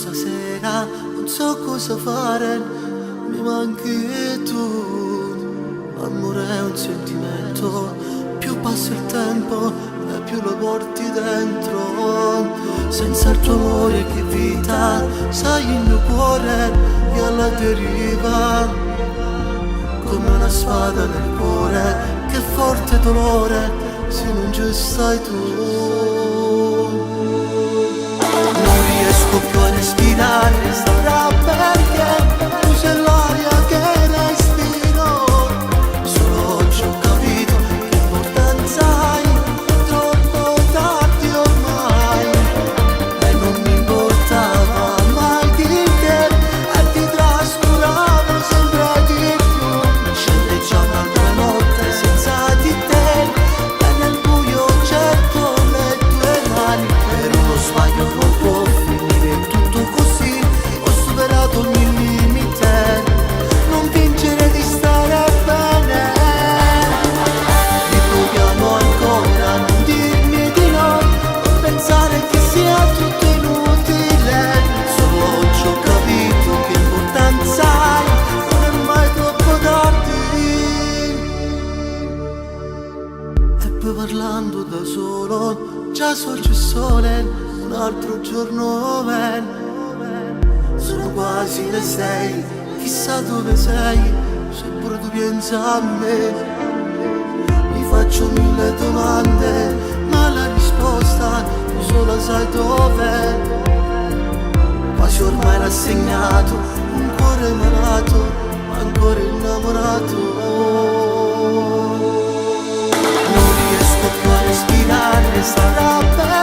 stasera non so cosa fare, mi manchi tu. L'amore è un sentimento, più passa il tempo e più lo porti dentro. Senza il tuo amore che vita, sai il mio cuore è alla deriva, come una spada nel cuore, che forte dolore se non ci stai tu. Non riesco più a respirare, sarà perché tu sei l'aria che respiro. Solo oggi ho capito che importanza hai, troppo tardi ormai. E non mi importava mai di te, e ti trascuravo sempre di più. Scende già un'altra notte senza di te, e nel buio cerco le tue mani. Per uno sbaglio non può finire tutto così, ho superato ogni limite, non fingere di stare bene. Riproviamo ancora, non dirmi di no, non pensare che sia tutto inutile. Solo oggi ho capito che importanza hai, non è mai troppo tardi. E poi parlando da solo, già sorge il sole, un altro giorno viene. Sono quasi le 6, chissà dove sei, se pure tu pensi a me. Mi faccio 1000 domande, ma la risposta tu sola sai dov'è. Quasi ormai rassegnato, un cuore malato, ma ancora innamorato. Non riesco più a respirare, sarà bene